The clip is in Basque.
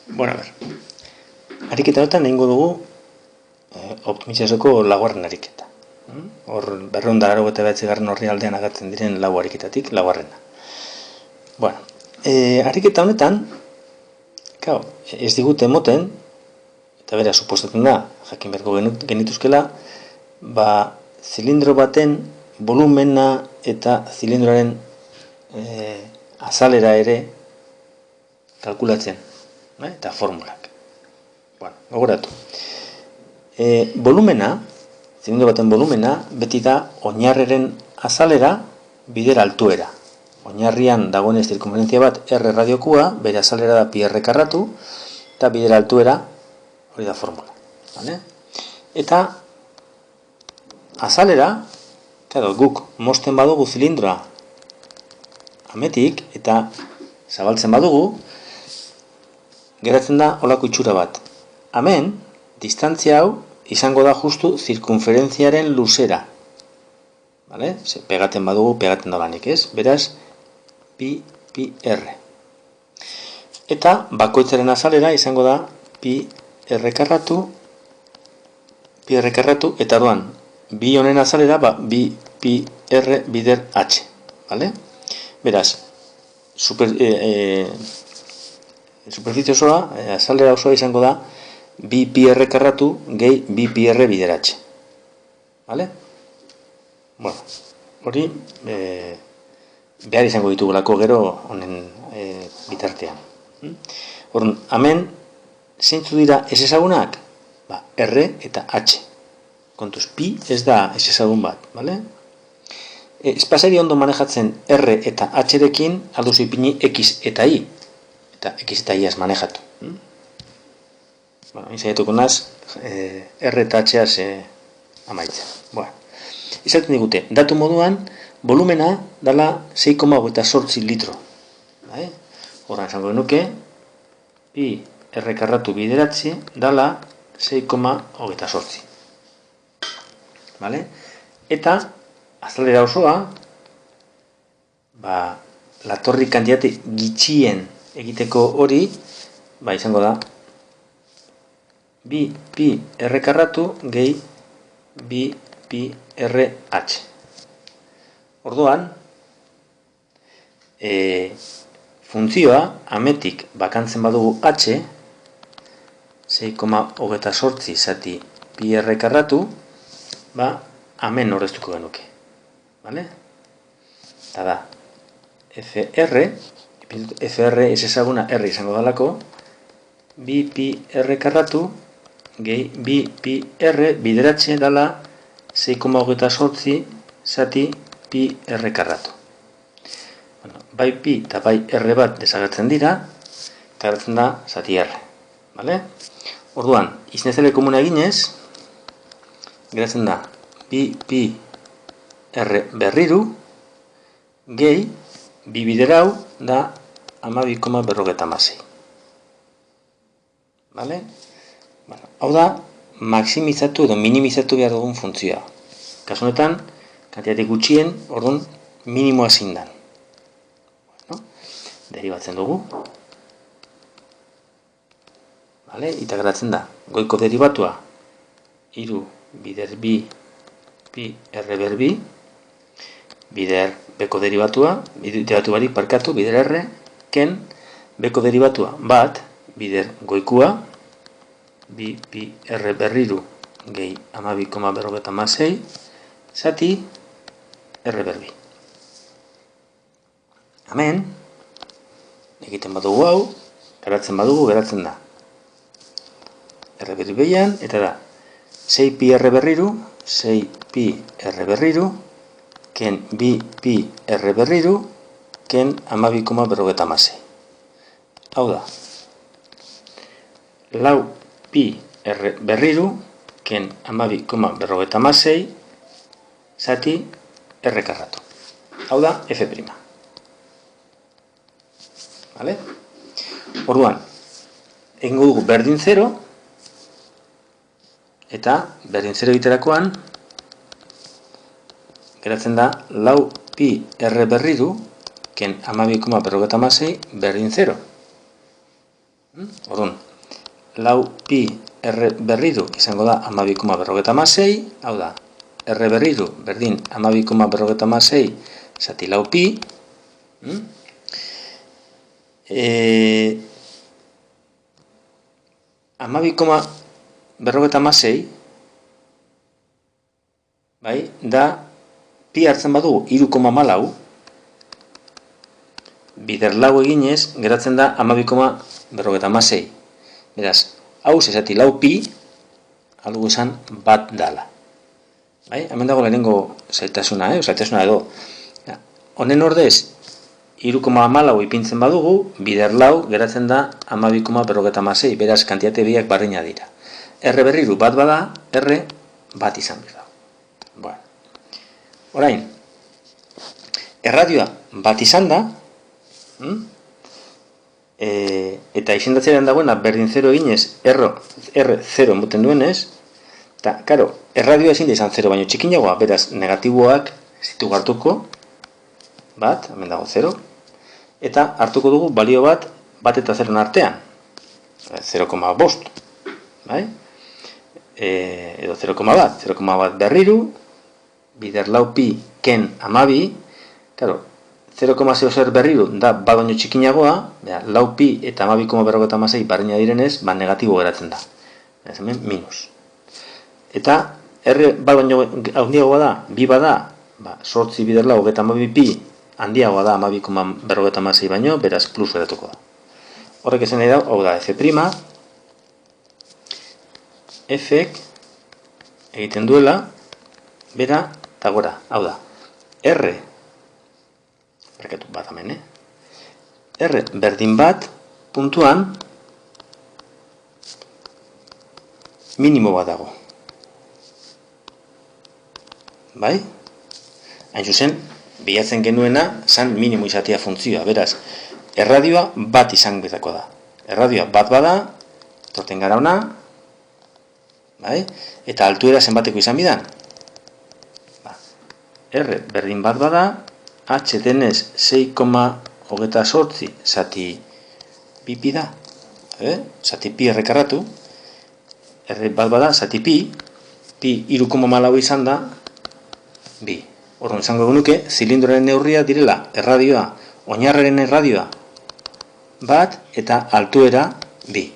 Bueno, a ver. Ariketa honetan egingo dugu optimizazioko laugarren ariketa. Hor 289. orrialdean agatzen diren lau ariketatik laugarrena. Bueno, ariketa honetan, ez digute emoten, eta bera suposatzen da, jakin beharko genituzkela, zilindro baten volumena eta zilindroaren azalera ere kalkulatzen, eta formulak. Bueno, gogoratu. Volumena, zilindro baten volumena, beti da oinarreren azalera bider altuera. Oinarrian dagoenez zirkunferentzia bat R radiokua, bere azalera da pi R karratu, eta bider altuera hori da formula. Vale? Eta azalera, guk mozten badugu zilindroa ametik, eta zabaltzen badugu, geratzen da holako itxura bat. Hemen, distantzia hau izango da justu zirkunferentziaren luzera. Vale? Pegaten badugu, pegaten da lanik, ez? Beraz, pi R. Eta bakoitzaren azalera izango da pi R karratu, eta orduan, bi honen azalera, bi pi R bider H. Vale? Beraz, superficie osoa, azalera osoa izango da bi pi R karratu gehi bi pi R bider H. Vale? Bueno, hori behar izango ditugulako gero honen bitartean. Horren, hemen zeintzu dira ez ezagunak? R eta H. Kontuz, pi ez da ez ezagun bat, bale? Ez pasari ondo manejatzen R eta H-rekin alduzu ipini X eta Y. Eta X eta Y az manejatu. Bueno, izaiatuko naz, R eta H-az amaitzen. Bueno, izaten digute, datu moduan, volumena dala 6,8 litro. Horra esango genuke, pi R karratu bideratzi dala 6,8. Vale? Eta azalera osoa, latorri kantitate gitxien egiteko hori, izango da, bi pi R karratu gehi bi pi R H. Orduan, funtzioa ametik bakantzen badugu H, 6,8 zati pi R karratu, hemen horreztuko genuke. Vale? Eta da, FR ez ezaguna R izango dalako, bi pi R karratu, gehi bi pi R bideratxe dala 6,8 zati pi R karratu. Bai pi eta bai R bat desagertzen dira, eta geratzen da zati R. Vale? Orduan, iznezele komuna eginez, geratzen da bi pi R berriru, gehi, bi biderau da 12,56. Vale? Hau da, maksimizatu edo minimizatu behar dugun funtzioa. Kasu honetan, kantitate gutxien, orduan, minimoa zindan. Deribatzen dugu. Vale? Eta geratzen da, goiko deribatua, iru bider bi pi R ber bi, bider beko deribatua, derivatu barik parkatu, bider R, ken, beko deribatua bat, bider goikua, bi pi R berriru, gehi 12,56, zati R ber bi. Hemen, egiten badugu hau, geratzen badugu, geratzen da. R berri behian, eta da, 6 pi R berriru, 6 pi R berriru, ken bi pi R berriru, ken 12,56. Hau da, lau pi R berriru, ken 12,56, zati R karratu. Hau da, F'. Vale? Orduan, egingo dugu berdin 0, eta berdin 0 egiterakoan, geratzen da, lau pi R berriru, ken 12,56 berdin 0. Orduan, lau pi R berriru izango da 12,56, hau da, R berriru berdin 12,56 zati lau pi, amabikoma berrogeta masei, bai, da, pi hartzen badugu 3,4, bider lau eginez, geratzen da 12,56. Beraz, hau zezati lau pi, aldugu esan bat dala. Bai, hemen dago lehenengo zaitasuna, zaitasuna edo. Honen ordez, 3,4 ipintzen badugu, bider lau geratzen da 12,56, beraz, kantitate biak barreina dira. R berriru bat bada, R bat izan behar. Bueno. Orain, erradioa bat izan da, eta izendatzearen dagoena berdin 0 eginez, R 0 enbuten duenez, eta, karo, erradioa ezin da izan 0 baino txikinagoa, beraz, negatiboak zitu hartuko, bat, hemen dago 0, eta hartuko dugu balio bat eta 0 artean, 0,5, bai? Edo 0,1 berriru, bider lau pi ken 12, karo, 0,00 berriru da bat baino txikinagoa, lau pi eta 12,56 barreina direnez, negatibo geratzen da. Hemen, minus. Eta, R bat baino handiagoa da, bi bada, sortzi bider lau eta 12 pi handiagoa da 12,56 baino, beraz plus geratuko da. Horrek esan nahi da, hau da, F', F'ek egiten duela, bera, eta gora, hau da, R, berkatu bat hemen, R berdin bat, puntuan, minimo bat dago. Bai? Hain zuzen, bilatzen genuena, zan minimo izatea funtzioa, beraz, erradioa bat izan betako da. Erradioa bat bada, torten gara ona, bai? Eta altuera zenbateko izan bidan. R berdin bat bada, H denez 6,28 zati pi da. Zati pi errekarratu. R bat bada, zati pi 3,4 izan da, bi. Orduan izango genuke, zilindroaren neurria direla, erradioa, oinarraren erradioa bat eta altuera bi.